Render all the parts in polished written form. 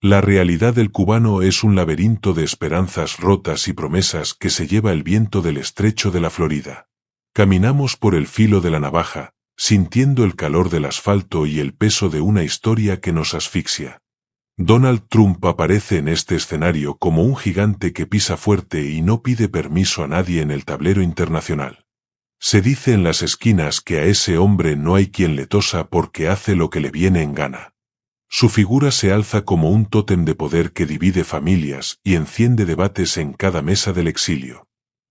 La realidad del cubano es un laberinto de esperanzas rotas y promesas que se lleva el viento del estrecho de la Florida. Caminamos por el filo de la navaja, sintiendo el calor del asfalto y el peso de una historia que nos asfixia. Donald Trump aparece en este escenario como un gigante que pisa fuerte y no pide permiso a nadie en el tablero internacional. Se dice en las esquinas que a ese hombre no hay quien le tosa porque hace lo que le viene en gana. Su figura se alza como un tótem de poder que divide familias y enciende debates en cada mesa del exilio.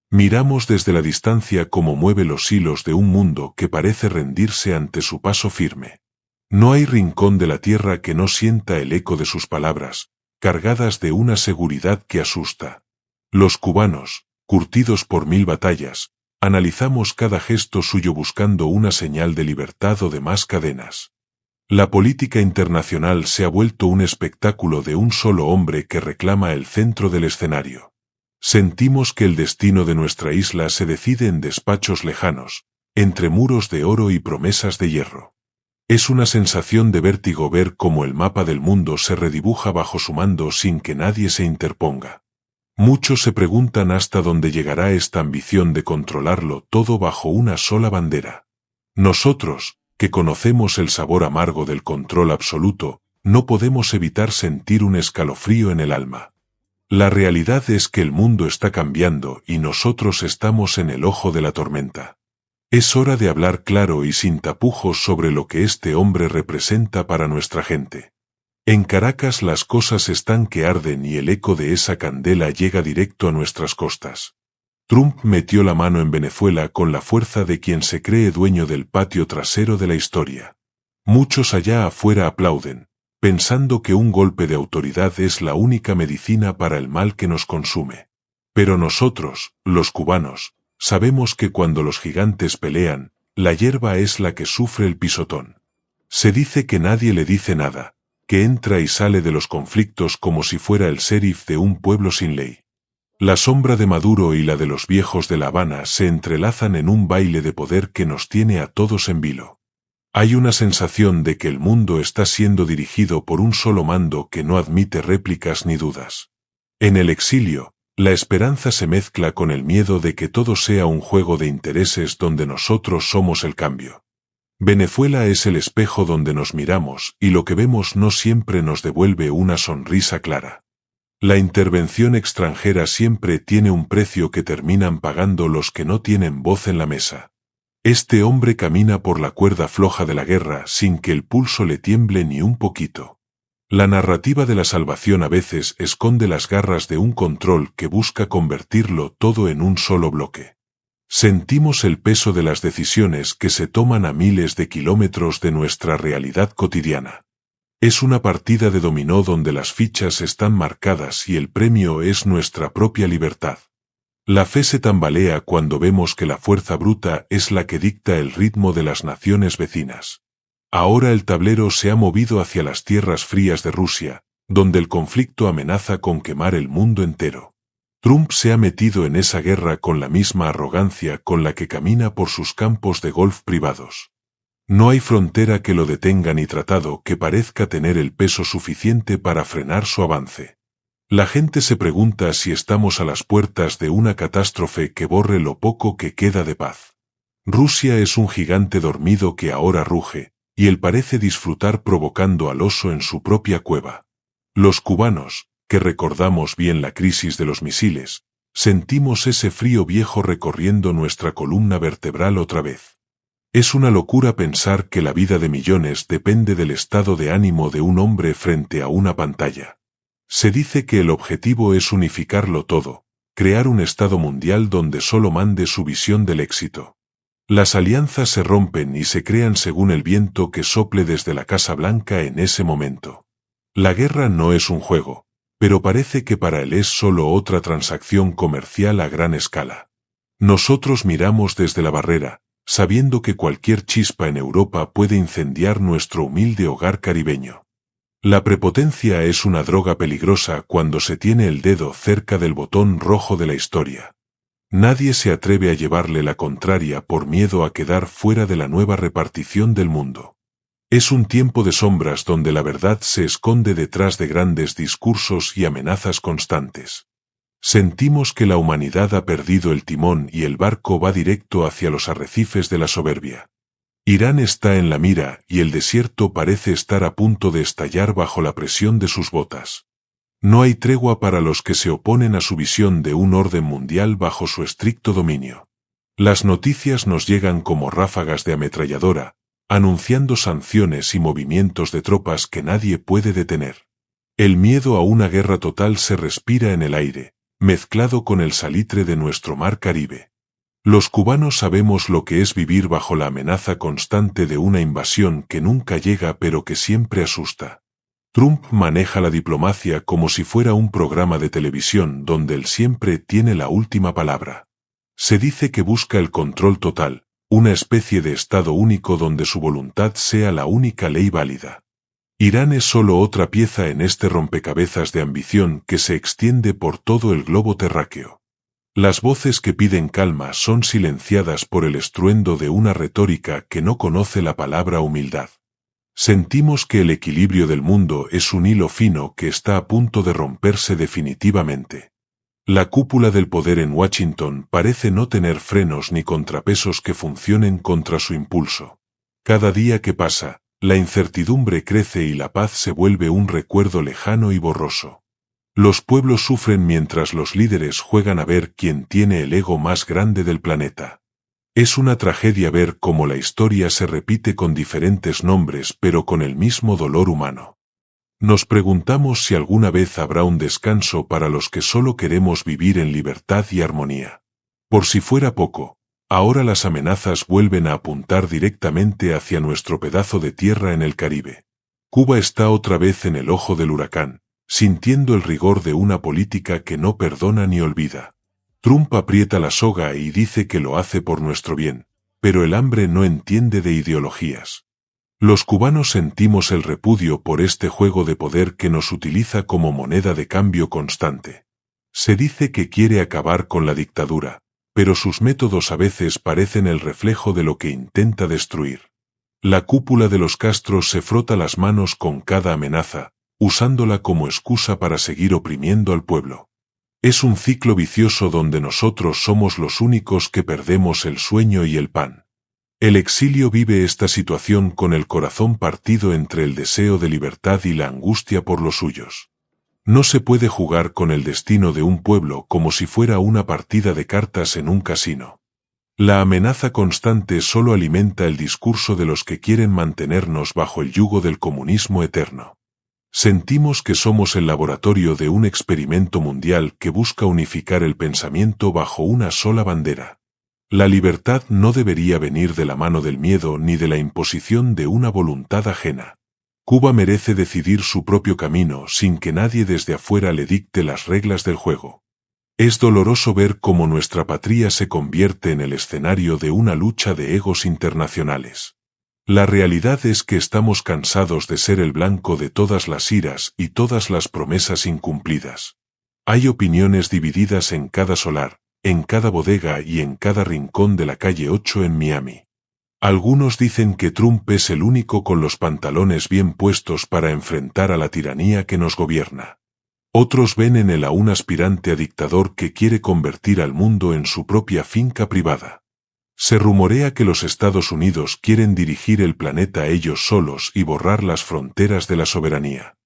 Miramos desde la distancia cómo mueve los hilos de un mundo que parece rendirse ante su paso firme. No hay rincón de la tierra que no sienta el eco de sus palabras, cargadas de una seguridad que asusta. Los cubanos, curtidos por 1000 batallas, analizamos cada gesto suyo buscando una señal de libertad o de más cadenas. La política internacional se ha vuelto un espectáculo de un solo hombre que reclama el centro del escenario. Sentimos que el destino de nuestra isla se decide en despachos lejanos, entre muros de oro y promesas de hierro. Es una sensación de vértigo ver cómo el mapa del mundo se redibuja bajo su mando sin que nadie se interponga. Muchos se preguntan hasta dónde llegará esta ambición de controlarlo todo bajo una sola bandera. Nosotros, que conocemos el sabor amargo del control absoluto, no podemos evitar sentir un escalofrío en el alma. La realidad es que el mundo está cambiando y nosotros estamos en el ojo de la tormenta. Es hora de hablar claro y sin tapujos sobre lo que este hombre representa para nuestra gente. En Caracas las cosas están que arden y el eco de esa candela llega directo a nuestras costas. Trump metió la mano en Venezuela con la fuerza de quien se cree dueño del patio trasero de la historia. Muchos allá afuera aplauden, pensando que un golpe de autoridad es la única medicina para el mal que nos consume. Pero nosotros, los cubanos, sabemos que cuando los gigantes pelean, la hierba es la que sufre el pisotón. Se dice que nadie le dice nada, que entra y sale de los conflictos como si fuera el sheriff de un pueblo sin ley. La sombra de Maduro y la de los viejos de La Habana se entrelazan en un baile de poder que nos tiene a todos en vilo. Hay una sensación de que el mundo está siendo dirigido por un solo mando que no admite réplicas ni dudas. En el exilio, la esperanza se mezcla con el miedo de que todo sea un juego de intereses donde nosotros somos el cambio. Venezuela es el espejo donde nos miramos y lo que vemos no siempre nos devuelve una sonrisa clara. La intervención extranjera siempre tiene un precio que terminan pagando los que no tienen voz en la mesa. Este hombre camina por la cuerda floja de la guerra sin que el pulso le tiemble ni un poquito. La narrativa de la salvación a veces esconde las garras de un control que busca convertirlo todo en un solo bloque. Sentimos el peso de las decisiones que se toman a miles de kilómetros de nuestra realidad cotidiana. Es una partida de dominó donde las fichas están marcadas y el premio es nuestra propia libertad. La fe se tambalea cuando vemos que la fuerza bruta es la que dicta el ritmo de las naciones vecinas. Ahora el tablero se ha movido hacia las tierras frías de Rusia, donde el conflicto amenaza con quemar el mundo entero. Trump se ha metido en esa guerra con la misma arrogancia con la que camina por sus campos de golf privados. No hay frontera que lo detenga ni tratado que parezca tener el peso suficiente para frenar su avance. La gente se pregunta si estamos a las puertas de una catástrofe que borre lo poco que queda de paz. Rusia es un gigante dormido que ahora ruge, y él parece disfrutar provocando al oso en su propia cueva. Los cubanos, que recordamos bien la crisis de los misiles, sentimos ese frío viejo recorriendo nuestra columna vertebral otra vez. Es una locura pensar que la vida de millones depende del estado de ánimo de un hombre frente a una pantalla. Se dice que el objetivo es unificarlo todo, crear un estado mundial donde solo mande su visión del éxito. Las alianzas se rompen y se crean según el viento que sople desde la Casa Blanca en ese momento. La guerra no es un juego, pero parece que para él es solo otra transacción comercial a gran escala. Nosotros miramos desde la barrera, sabiendo que cualquier chispa en Europa puede incendiar nuestro humilde hogar caribeño. La prepotencia es una droga peligrosa cuando se tiene el dedo cerca del botón rojo de la historia. Nadie se atreve a llevarle la contraria por miedo a quedar fuera de la nueva repartición del mundo. Es un tiempo de sombras donde la verdad se esconde detrás de grandes discursos y amenazas constantes. Sentimos que la humanidad ha perdido el timón y el barco va directo hacia los arrecifes de la soberbia. Irán está en la mira y el desierto parece estar a punto de estallar bajo la presión de sus botas. No hay tregua para los que se oponen a su visión de un orden mundial bajo su estricto dominio. Las noticias nos llegan como ráfagas de ametralladora, anunciando sanciones y movimientos de tropas que nadie puede detener. El miedo a una guerra total se respira en el aire, mezclado con el salitre de nuestro mar Caribe. Los cubanos sabemos lo que es vivir bajo la amenaza constante de una invasión que nunca llega pero que siempre asusta. Trump maneja la diplomacia como si fuera un programa de televisión donde él siempre tiene la última palabra. Se dice que busca el control total, una especie de estado único donde su voluntad sea la única ley válida. Irán es solo otra pieza en este rompecabezas de ambición que se extiende por todo el globo terráqueo. Las voces que piden calma son silenciadas por el estruendo de una retórica que no conoce la palabra humildad. Sentimos que el equilibrio del mundo es un hilo fino que está a punto de romperse definitivamente. La cúpula del poder en Washington parece no tener frenos ni contrapesos que funcionen contra su impulso. Cada día que pasa, la incertidumbre crece y la paz se vuelve un recuerdo lejano y borroso. Los pueblos sufren mientras los líderes juegan a ver quién tiene el ego más grande del planeta. Es una tragedia ver cómo la historia se repite con diferentes nombres pero con el mismo dolor humano. Nos preguntamos si alguna vez habrá un descanso para los que solo queremos vivir en libertad y armonía. Por si fuera poco, ahora las amenazas vuelven a apuntar directamente hacia nuestro pedazo de tierra en el Caribe. Cuba está otra vez en el ojo del huracán, sintiendo el rigor de una política que no perdona ni olvida. Trump aprieta la soga y dice que lo hace por nuestro bien, pero el hambre no entiende de ideologías. Los cubanos sentimos el repudio por este juego de poder que nos utiliza como moneda de cambio constante. Se dice que quiere acabar con la dictadura, pero sus métodos a veces parecen el reflejo de lo que intenta destruir. La cúpula de los Castros se frota las manos con cada amenaza, usándola como excusa para seguir oprimiendo al pueblo. Es un ciclo vicioso donde nosotros somos los únicos que perdemos el sueño y el pan. El exilio vive esta situación con el corazón partido entre el deseo de libertad y la angustia por los suyos. No se puede jugar con el destino de un pueblo como si fuera una partida de cartas en un casino. La amenaza constante solo alimenta el discurso de los que quieren mantenernos bajo el yugo del comunismo eterno. Sentimos que somos el laboratorio de un experimento mundial que busca unificar el pensamiento bajo una sola bandera. La libertad no debería venir de la mano del miedo ni de la imposición de una voluntad ajena. Cuba merece decidir su propio camino sin que nadie desde afuera le dicte las reglas del juego. Es doloroso ver cómo nuestra patria se convierte en el escenario de una lucha de egos internacionales. La realidad es que estamos cansados de ser el blanco de todas las iras y todas las promesas incumplidas. Hay opiniones divididas en cada solar, en cada bodega y en cada rincón de la calle 8 en Miami. Algunos dicen que Trump es el único con los pantalones bien puestos para enfrentar a la tiranía que nos gobierna. Otros ven en él a un aspirante a dictador que quiere convertir al mundo en su propia finca privada. Se rumorea que los Estados Unidos quieren dirigir el planeta ellos solos y borrar las fronteras de la soberanía.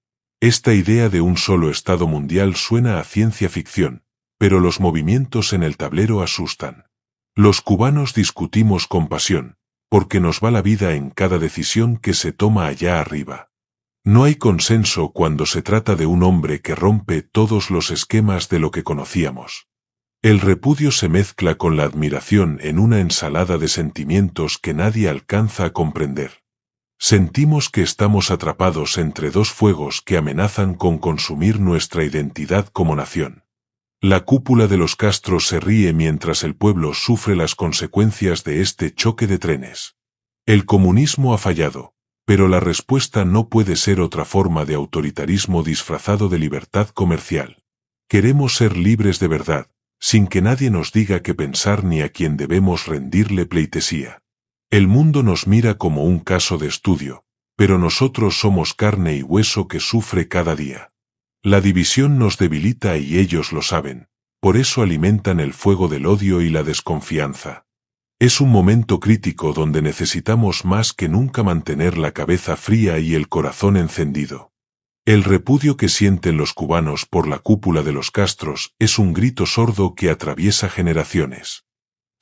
Esta idea de un solo Estado mundial suena a ciencia ficción, pero los movimientos en el tablero asustan. Los cubanos discutimos con pasión, porque nos va la vida en cada decisión que se toma allá arriba. No hay consenso cuando se trata de un hombre que rompe todos los esquemas de lo que conocíamos. El repudio se mezcla con la admiración en una ensalada de sentimientos que nadie alcanza a comprender. Sentimos que estamos atrapados entre dos fuegos que amenazan con consumir nuestra identidad como nación. La cúpula de los Castros se ríe mientras el pueblo sufre las consecuencias de este choque de trenes. El comunismo ha fallado, pero la respuesta no puede ser otra forma de autoritarismo disfrazado de libertad comercial. Queremos ser libres de verdad, sin que nadie nos diga qué pensar ni a quién debemos rendirle pleitesía. El mundo nos mira como un caso de estudio, pero nosotros somos carne y hueso que sufre cada día. La división nos debilita y ellos lo saben, por eso alimentan el fuego del odio y la desconfianza. Es un momento crítico donde necesitamos más que nunca mantener la cabeza fría y el corazón encendido. El repudio que sienten los cubanos por la cúpula de los Castros es un grito sordo que atraviesa generaciones.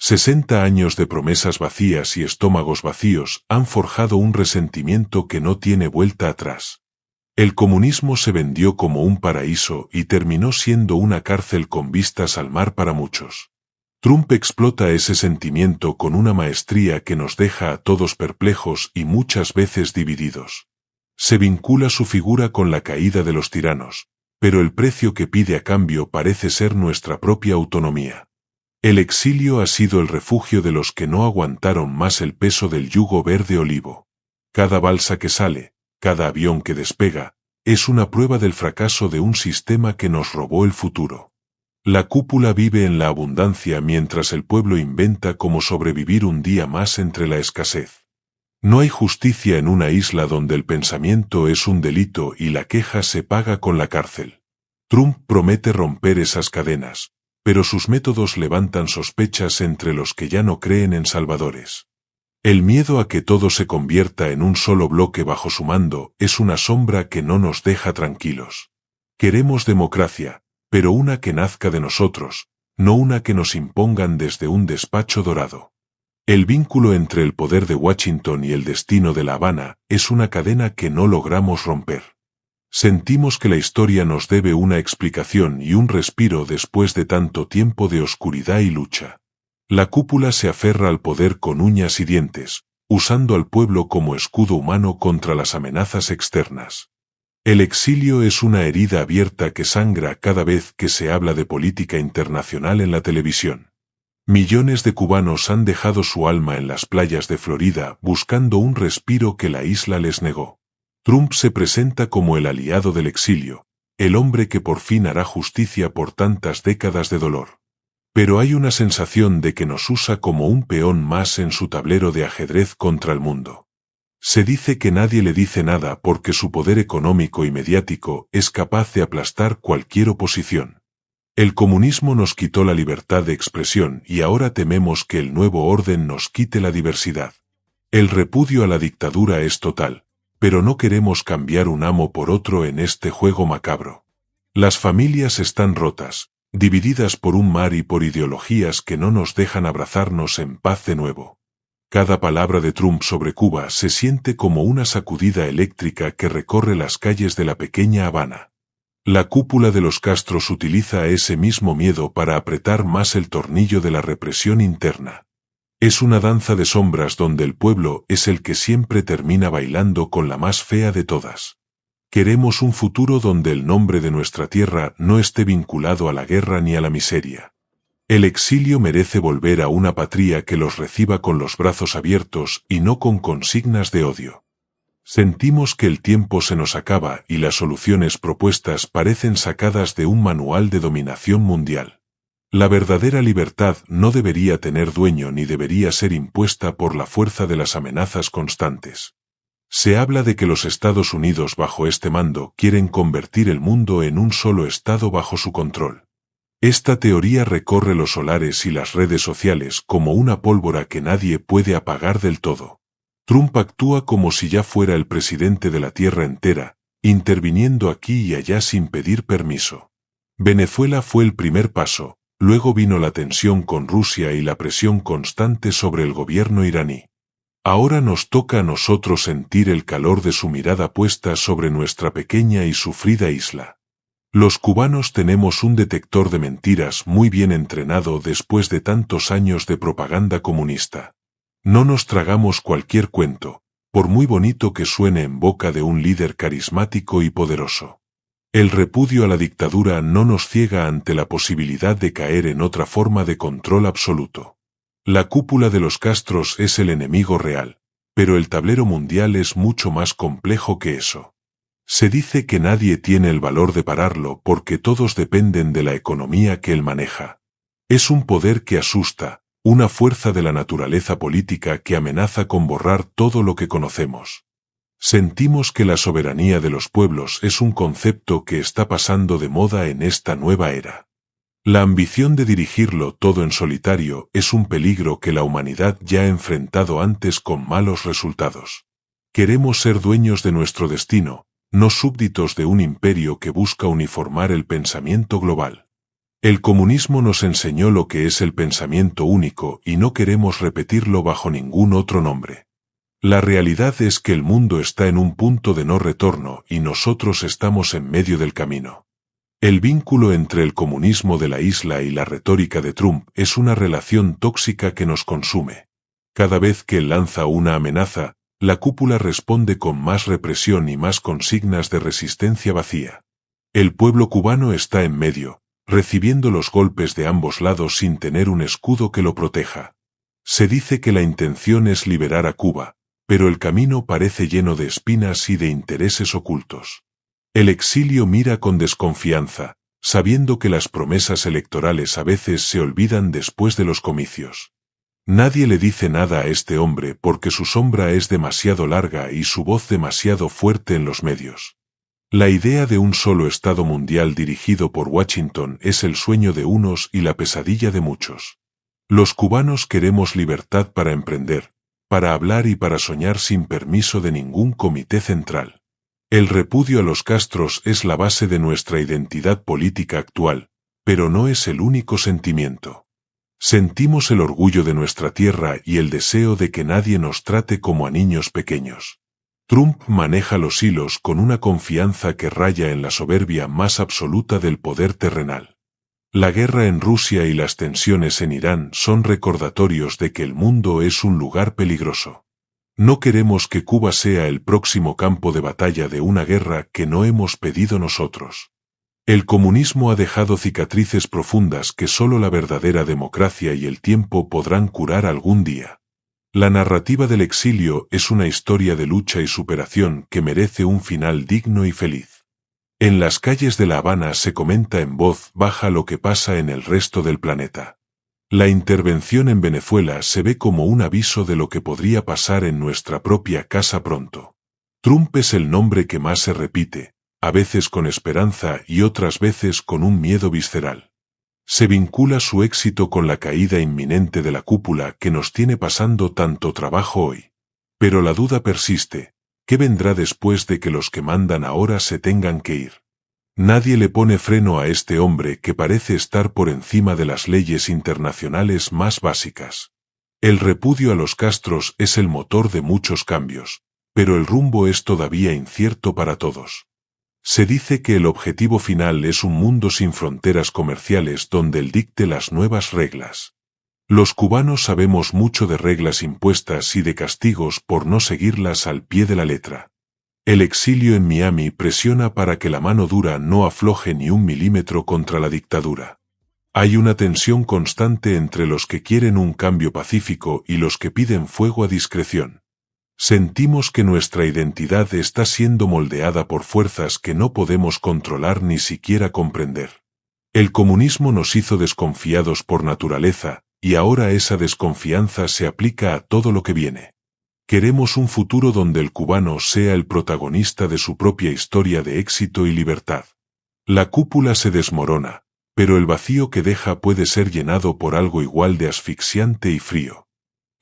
60 años de promesas vacías y estómagos vacíos han forjado un resentimiento que no tiene vuelta atrás. El comunismo se vendió como un paraíso y terminó siendo una cárcel con vistas al mar para muchos. Trump explota ese sentimiento con una maestría que nos deja a todos perplejos y muchas veces divididos. Se vincula su figura con la caída de los tiranos, pero el precio que pide a cambio parece ser nuestra propia autonomía. El exilio ha sido el refugio de los que no aguantaron más el peso del yugo verde olivo. Cada balsa que sale, cada avión que despega, es una prueba del fracaso de un sistema que nos robó el futuro. La cúpula vive en la abundancia mientras el pueblo inventa cómo sobrevivir un día más entre la escasez. No hay justicia en una isla donde el pensamiento es un delito y la queja se paga con la cárcel. Trump promete romper esas cadenas, pero sus métodos levantan sospechas entre los que ya no creen en salvadores. El miedo a que todo se convierta en un solo bloque bajo su mando es una sombra que no nos deja tranquilos. Queremos democracia, pero una que nazca de nosotros, no una que nos impongan desde un despacho dorado. El vínculo entre el poder de Washington y el destino de La Habana es una cadena que no logramos romper. Sentimos que la historia nos debe una explicación y un respiro después de tanto tiempo de oscuridad y lucha. La cúpula se aferra al poder con uñas y dientes, usando al pueblo como escudo humano contra las amenazas externas. El exilio es una herida abierta que sangra cada vez que se habla de política internacional en la televisión. Millones de cubanos han dejado su alma en las playas de Florida buscando un respiro que la isla les negó. Trump se presenta como el aliado del exilio, el hombre que por fin hará justicia por tantas décadas de dolor. Pero hay una sensación de que nos usa como un peón más en su tablero de ajedrez contra el mundo. Se dice que nadie le dice nada porque su poder económico y mediático es capaz de aplastar cualquier oposición. El comunismo nos quitó la libertad de expresión y ahora tememos que el nuevo orden nos quite la diversidad. El repudio a la dictadura es total, pero no queremos cambiar un amo por otro en este juego macabro. Las familias están rotas, divididas por un mar y por ideologías que no nos dejan abrazarnos en paz de nuevo. Cada palabra de Trump sobre Cuba se siente como una sacudida eléctrica que recorre las calles de la pequeña Habana. La cúpula de los Castros utiliza ese mismo miedo para apretar más el tornillo de la represión interna. Es una danza de sombras donde el pueblo es el que siempre termina bailando con la más fea de todas. Queremos un futuro donde el nombre de nuestra tierra no esté vinculado a la guerra ni a la miseria. El exilio merece volver a una patria que los reciba con los brazos abiertos y no con consignas de odio. Sentimos que el tiempo se nos acaba y las soluciones propuestas parecen sacadas de un manual de dominación mundial. La verdadera libertad no debería tener dueño ni debería ser impuesta por la fuerza de las amenazas constantes. Se habla de que los Estados Unidos bajo este mando quieren convertir el mundo en un solo estado bajo su control. Esta teoría recorre los solares y las redes sociales como una pólvora que nadie puede apagar del todo. Trump actúa como si ya fuera el presidente de la tierra entera, interviniendo aquí y allá sin pedir permiso. Venezuela fue el primer paso, luego vino la tensión con Rusia y la presión constante sobre el gobierno iraní. Ahora nos toca a nosotros sentir el calor de su mirada puesta sobre nuestra pequeña y sufrida isla. Los cubanos tenemos un detector de mentiras muy bien entrenado después de tantos años de propaganda comunista. No nos tragamos cualquier cuento, por muy bonito que suene en boca de un líder carismático y poderoso. El repudio a la dictadura no nos ciega ante la posibilidad de caer en otra forma de control absoluto. La cúpula de los Castros es el enemigo real, pero el tablero mundial es mucho más complejo que eso. Se dice que nadie tiene el valor de pararlo porque todos dependen de la economía que él maneja. Es un poder que asusta, una fuerza de la naturaleza política que amenaza con borrar todo lo que conocemos. Sentimos que la soberanía de los pueblos es un concepto que está pasando de moda en esta nueva era. La ambición de dirigirlo todo en solitario es un peligro que la humanidad ya ha enfrentado antes con malos resultados. Queremos ser dueños de nuestro destino, no súbditos de un imperio que busca uniformar el pensamiento global. El comunismo nos enseñó lo que es el pensamiento único y no queremos repetirlo bajo ningún otro nombre. La realidad es que el mundo está en un punto de no retorno y nosotros estamos en medio del camino. El vínculo entre el comunismo de la isla y la retórica de Trump es una relación tóxica que nos consume. Cada vez que él lanza una amenaza, la cúpula responde con más represión y más consignas de resistencia vacía. El pueblo cubano está en medio, recibiendo los golpes de ambos lados sin tener un escudo que lo proteja. Se dice que la intención es liberar a Cuba, pero el camino parece lleno de espinas y de intereses ocultos. El exilio mira con desconfianza, sabiendo que las promesas electorales a veces se olvidan después de los comicios. Nadie le dice nada a este hombre porque su sombra es demasiado larga y su voz demasiado fuerte en los medios. La idea de un solo Estado mundial dirigido por Washington es el sueño de unos y la pesadilla de muchos. Los cubanos queremos libertad para emprender, para hablar y para soñar sin permiso de ningún comité central. El repudio a los Castros es la base de nuestra identidad política actual, pero no es el único sentimiento. Sentimos el orgullo de nuestra tierra y el deseo de que nadie nos trate como a niños pequeños. Trump maneja los hilos con una confianza que raya en la soberbia más absoluta del poder terrenal. La guerra en Rusia y las tensiones en Irán son recordatorios de que el mundo es un lugar peligroso. No queremos que Cuba sea el próximo campo de batalla de una guerra que no hemos pedido nosotros. El comunismo ha dejado cicatrices profundas que solo la verdadera democracia y el tiempo podrán curar algún día. La narrativa del exilio es una historia de lucha y superación que merece un final digno y feliz. En las calles de La Habana se comenta en voz baja lo que pasa en el resto del planeta. La intervención en Venezuela se ve como un aviso de lo que podría pasar en nuestra propia casa pronto. Trump es el nombre que más se repite, a veces con esperanza y otras veces con un miedo visceral. Se vincula su éxito con la caída inminente de la cúpula que nos tiene pasando tanto trabajo hoy. Pero la duda persiste, ¿qué vendrá después de que los que mandan ahora se tengan que ir? Nadie le pone freno a este hombre que parece estar por encima de las leyes internacionales más básicas. El repudio a los Castros es el motor de muchos cambios, pero el rumbo es todavía incierto para todos. Se dice que el objetivo final es un mundo sin fronteras comerciales donde él dicte las nuevas reglas. Los cubanos sabemos mucho de reglas impuestas y de castigos por no seguirlas al pie de la letra. El exilio en Miami presiona para que la mano dura no afloje ni un milímetro contra la dictadura. Hay una tensión constante entre los que quieren un cambio pacífico y los que piden fuego a discreción. Sentimos que nuestra identidad está siendo moldeada por fuerzas que no podemos controlar ni siquiera comprender. El comunismo nos hizo desconfiados por naturaleza, y ahora esa desconfianza se aplica a todo lo que viene. Queremos un futuro donde el cubano sea el protagonista de su propia historia de éxito y libertad. La cúpula se desmorona, pero el vacío que deja puede ser llenado por algo igual de asfixiante y frío.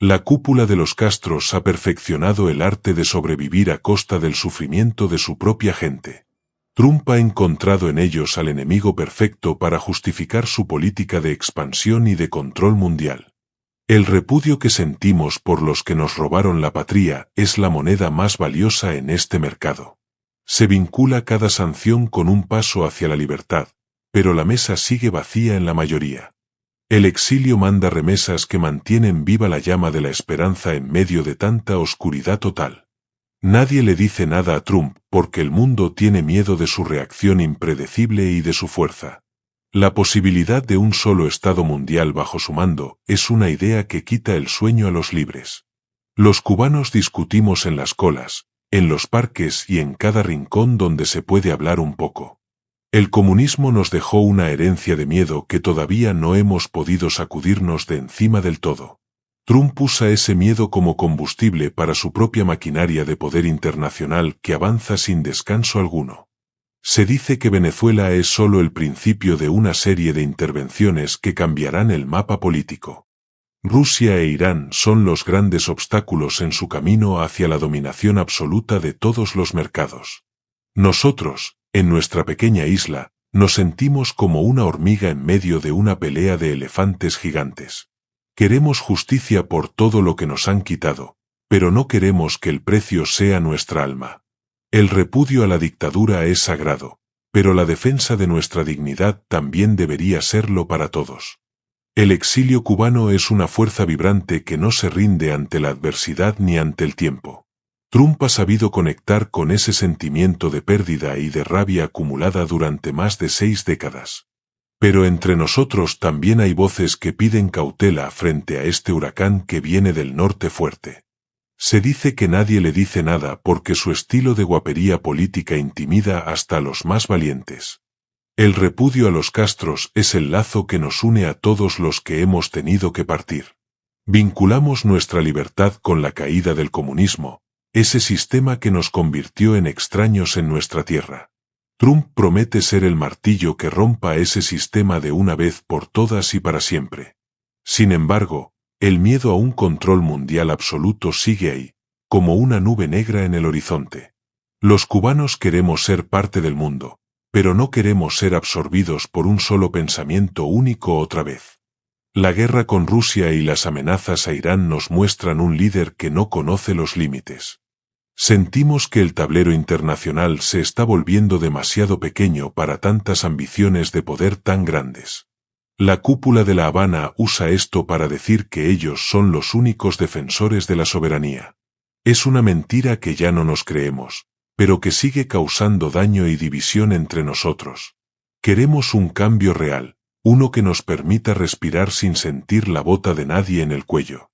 La cúpula de los Castros ha perfeccionado el arte de sobrevivir a costa del sufrimiento de su propia gente. Trump ha encontrado en ellos al enemigo perfecto para justificar su política de expansión y de control mundial. El repudio que sentimos por los que nos robaron la patria es la moneda más valiosa en este mercado. Se vincula cada sanción con un paso hacia la libertad, pero la mesa sigue vacía en la mayoría. El exilio manda remesas que mantienen viva la llama de la esperanza en medio de tanta oscuridad total. Nadie le dice nada a Trump porque el mundo tiene miedo de su reacción impredecible y de su fuerza. La posibilidad de un solo Estado mundial bajo su mando es una idea que quita el sueño a los libres. Los cubanos discutimos en las colas, en los parques y en cada rincón donde se puede hablar un poco. El comunismo nos dejó una herencia de miedo que todavía no hemos podido sacudirnos de encima del todo. Trump usa ese miedo como combustible para su propia maquinaria de poder internacional que avanza sin descanso alguno. Se dice que Venezuela es solo el principio de una serie de intervenciones que cambiarán el mapa político. Rusia e Irán son los grandes obstáculos en su camino hacia la dominación absoluta de todos los mercados. Nosotros, en nuestra pequeña isla, nos sentimos como una hormiga en medio de una pelea de elefantes gigantes. Queremos justicia por todo lo que nos han quitado, pero no queremos que el precio sea nuestra alma. El repudio a la dictadura es sagrado, pero la defensa de nuestra dignidad también debería serlo para todos. El exilio cubano es una fuerza vibrante que no se rinde ante la adversidad ni ante el tiempo. Trump ha sabido conectar con ese sentimiento de pérdida y de rabia acumulada durante más de 6 décadas. Pero entre nosotros también hay voces que piden cautela frente a este huracán que viene del norte fuerte. Se dice que nadie le dice nada porque su estilo de guapería política intimida hasta a los más valientes. El repudio a los Castros es el lazo que nos une a todos los que hemos tenido que partir. Vinculamos nuestra libertad con la caída del comunismo, ese sistema que nos convirtió en extraños en nuestra tierra. Trump promete ser el martillo que rompa ese sistema de una vez por todas y para siempre. Sin embargo, el miedo a un control mundial absoluto sigue ahí, como una nube negra en el horizonte. Los cubanos queremos ser parte del mundo, pero no queremos ser absorbidos por un solo pensamiento único otra vez. La guerra con Rusia y las amenazas a Irán nos muestran un líder que no conoce los límites. Sentimos que el tablero internacional se está volviendo demasiado pequeño para tantas ambiciones de poder tan grandes. La cúpula de La Habana usa esto para decir que ellos son los únicos defensores de la soberanía. Es una mentira que ya no nos creemos, pero que sigue causando daño y división entre nosotros. Queremos un cambio real, uno que nos permita respirar sin sentir la bota de nadie en el cuello.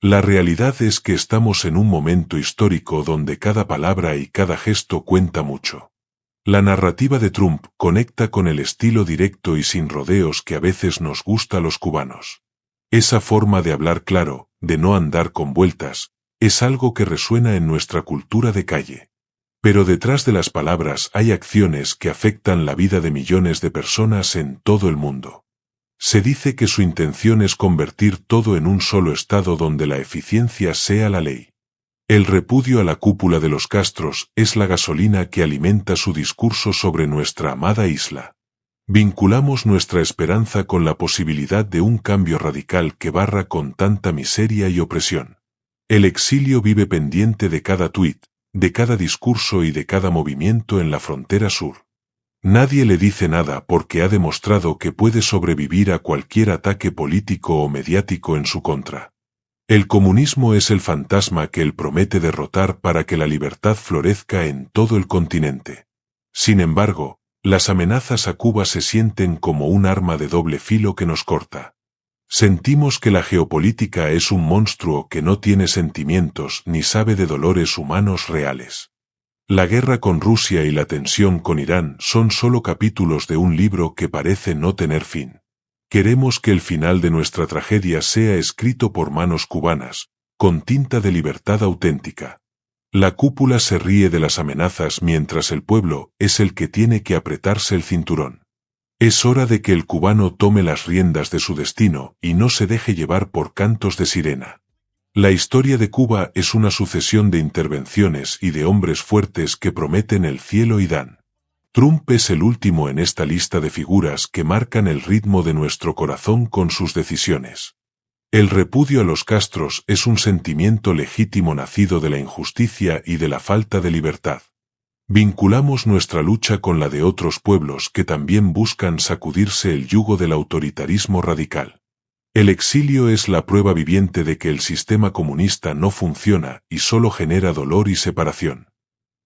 La realidad es que estamos en un momento histórico donde cada palabra y cada gesto cuenta mucho. La narrativa de Trump conecta con el estilo directo y sin rodeos que a veces nos gusta a los cubanos. Esa forma de hablar claro, de no andar con vueltas, es algo que resuena en nuestra cultura de calle. Pero detrás de las palabras hay acciones que afectan la vida de millones de personas en todo el mundo. Se dice que su intención es convertir todo en un solo estado donde la eficiencia sea la ley. El repudio a la cúpula de los Castros es la gasolina que alimenta su discurso sobre nuestra amada isla. Vinculamos nuestra esperanza con la posibilidad de un cambio radical que barra con tanta miseria y opresión. El exilio vive pendiente de cada tuit, de cada discurso y de cada movimiento en la frontera sur. Nadie le dice nada porque ha demostrado que puede sobrevivir a cualquier ataque político o mediático en su contra. El comunismo es el fantasma que él promete derrotar para que la libertad florezca en todo el continente. Sin embargo, las amenazas a Cuba se sienten como un arma de doble filo que nos corta. Sentimos que la geopolítica es un monstruo que no tiene sentimientos ni sabe de dolores humanos reales. La guerra con Rusia y la tensión con Irán son solo capítulos de un libro que parece no tener fin. Queremos que el final de nuestra tragedia sea escrito por manos cubanas, con tinta de libertad auténtica. La cúpula se ríe de las amenazas mientras el pueblo es el que tiene que apretarse el cinturón. Es hora de que el cubano tome las riendas de su destino y no se deje llevar por cantos de sirena. La historia de Cuba es una sucesión de intervenciones y de hombres fuertes que prometen el cielo y dan. Trump es el último en esta lista de figuras que marcan el ritmo de nuestro corazón con sus decisiones. El repudio a los Castros es un sentimiento legítimo nacido de la injusticia y de la falta de libertad. Vinculamos nuestra lucha con la de otros pueblos que también buscan sacudirse el yugo del autoritarismo radical. El exilio es la prueba viviente de que el sistema comunista no funciona y solo genera dolor y separación.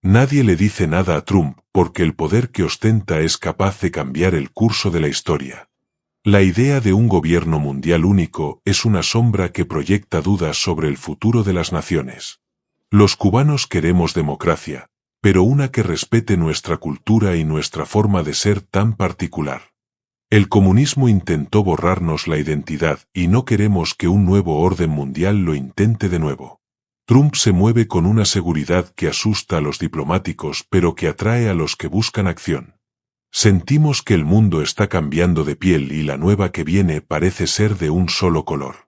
Nadie le dice nada a Trump porque el poder que ostenta es capaz de cambiar el curso de la historia. La idea de un gobierno mundial único es una sombra que proyecta dudas sobre el futuro de las naciones. Los cubanos queremos democracia, pero una que respete nuestra cultura y nuestra forma de ser tan particular. El comunismo intentó borrarnos la identidad y no queremos que un nuevo orden mundial lo intente de nuevo. Trump se mueve con una seguridad que asusta a los diplomáticos pero que atrae a los que buscan acción. Sentimos que el mundo está cambiando de piel y la nueva que viene parece ser de un solo color.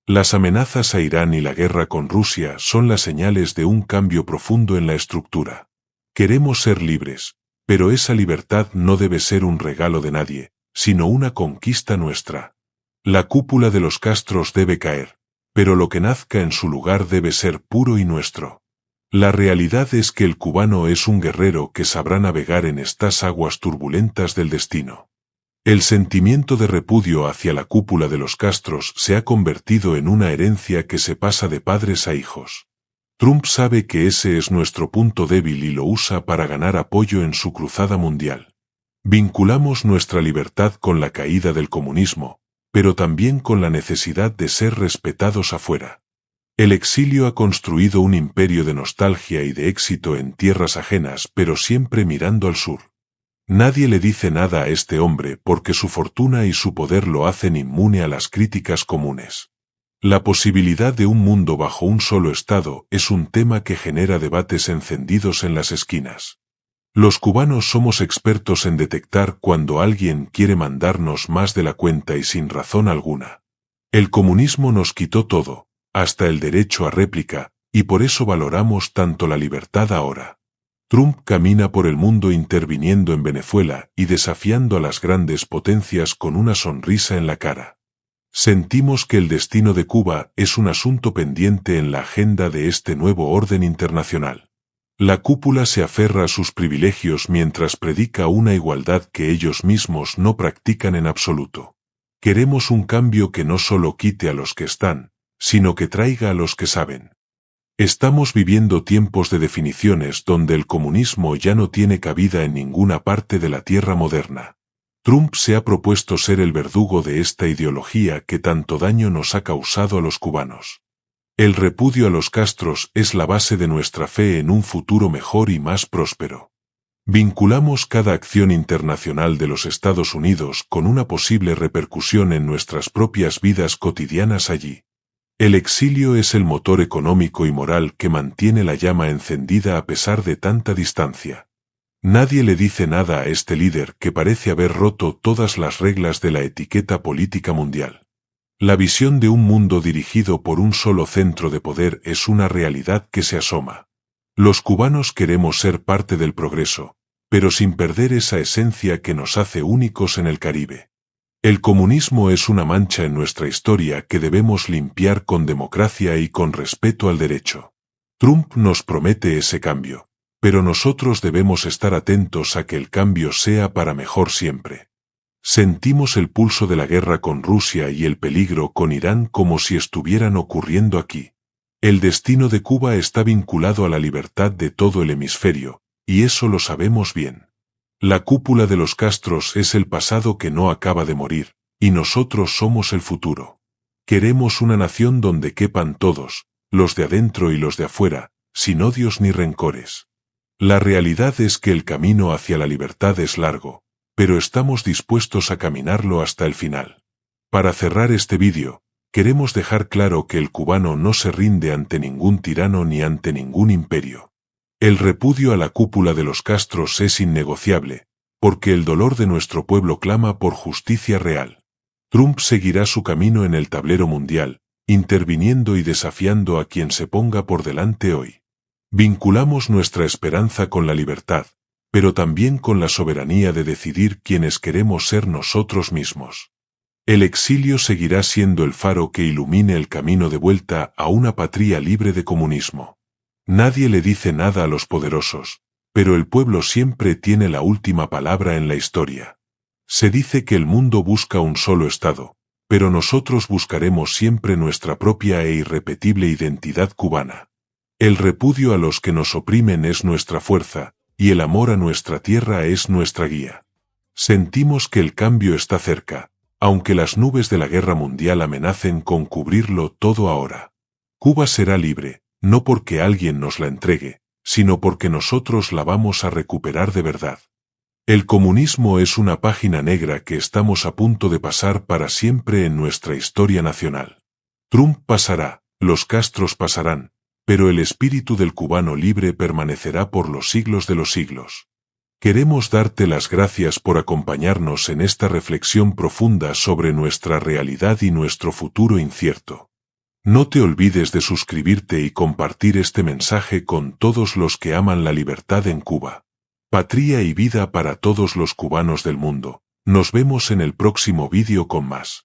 Las amenazas a Irán y la guerra con Rusia son las señales de un cambio profundo en la estructura. Queremos ser libres, pero esa libertad no debe ser un regalo de nadie, sino una conquista nuestra. La cúpula de los Castros debe caer, pero lo que nazca en su lugar debe ser puro y nuestro. La realidad es que el cubano es un guerrero que sabrá navegar en estas aguas turbulentas del destino. El sentimiento de repudio hacia la cúpula de los Castros se ha convertido en una herencia que se pasa de padres a hijos. Trump sabe que ese es nuestro punto débil y lo usa para ganar apoyo en su cruzada mundial. Vinculamos nuestra libertad con la caída del comunismo, pero también con la necesidad de ser respetados afuera. El exilio ha construido un imperio de nostalgia y de éxito en tierras ajenas, pero siempre mirando al sur. Nadie le dice nada a este hombre porque su fortuna y su poder lo hacen inmune a las críticas comunes. La posibilidad de un mundo bajo un solo Estado es un tema que genera debates encendidos en las esquinas. Los cubanos somos expertos en detectar cuando alguien quiere mandarnos más de la cuenta y sin razón alguna. El comunismo nos quitó todo, hasta el derecho a réplica, y por eso valoramos tanto la libertad ahora. Trump camina por el mundo interviniendo en Venezuela y desafiando a las grandes potencias con una sonrisa en la cara. Sentimos que el destino de Cuba es un asunto pendiente en la agenda de este nuevo orden internacional. La cúpula se aferra a sus privilegios mientras predica una igualdad que ellos mismos no practican en absoluto. Queremos un cambio que no solo quite a los que están, sino que traiga a los que saben. Estamos viviendo tiempos de definiciones donde el comunismo ya no tiene cabida en ninguna parte de la tierra moderna. Trump se ha propuesto ser el verdugo de esta ideología que tanto daño nos ha causado a los cubanos. El repudio a los Castros es la base de nuestra fe en un futuro mejor y más próspero. Vinculamos cada acción internacional de los Estados Unidos con una posible repercusión en nuestras propias vidas cotidianas allí. El exilio es el motor económico y moral que mantiene la llama encendida a pesar de tanta distancia. Nadie le dice nada a este líder que parece haber roto todas las reglas de la etiqueta política mundial. La visión de un mundo dirigido por un solo centro de poder es una realidad que se asoma. Los cubanos queremos ser parte del progreso, pero sin perder esa esencia que nos hace únicos en el Caribe. El comunismo es una mancha en nuestra historia que debemos limpiar con democracia y con respeto al derecho. Trump nos promete ese cambio, pero nosotros debemos estar atentos a que el cambio sea para mejor siempre. Sentimos el pulso de la guerra con Rusia y el peligro con Irán como si estuvieran ocurriendo aquí. El destino de Cuba está vinculado a la libertad de todo el hemisferio, y eso lo sabemos bien. La cúpula de los Castros es el pasado que no acaba de morir, y nosotros somos el futuro. Queremos una nación donde quepan todos, los de adentro y los de afuera, sin odios ni rencores. La realidad es que el camino hacia la libertad es largo, pero estamos dispuestos a caminarlo hasta el final. Para cerrar este vídeo, queremos dejar claro que el cubano no se rinde ante ningún tirano ni ante ningún imperio. El repudio a la cúpula de los Castros es innegociable, porque el dolor de nuestro pueblo clama por justicia real. Trump seguirá su camino en el tablero mundial, interviniendo y desafiando a quien se ponga por delante hoy. Vinculamos nuestra esperanza con la libertad, pero también con la soberanía de decidir quiénes queremos ser nosotros mismos. El exilio seguirá siendo el faro que ilumine el camino de vuelta a una patria libre de comunismo. Nadie le dice nada a los poderosos, pero el pueblo siempre tiene la última palabra en la historia. Se dice que el mundo busca un solo Estado, pero nosotros buscaremos siempre nuestra propia e irrepetible identidad cubana. El repudio a los que nos oprimen es nuestra fuerza, y el amor a nuestra tierra es nuestra guía. Sentimos que el cambio está cerca, aunque las nubes de la guerra mundial amenacen con cubrirlo todo ahora. Cuba será libre, no porque alguien nos la entregue, sino porque nosotros la vamos a recuperar de verdad. El comunismo es una página negra que estamos a punto de pasar para siempre en nuestra historia nacional. Trump pasará, los Castros pasarán, pero el espíritu del cubano libre permanecerá por los siglos de los siglos. Queremos darte las gracias por acompañarnos en esta reflexión profunda sobre nuestra realidad y nuestro futuro incierto. No te olvides de suscribirte y compartir este mensaje con todos los que aman la libertad en Cuba. Patria y vida para todos los cubanos del mundo. Nos vemos en el próximo vídeo con más.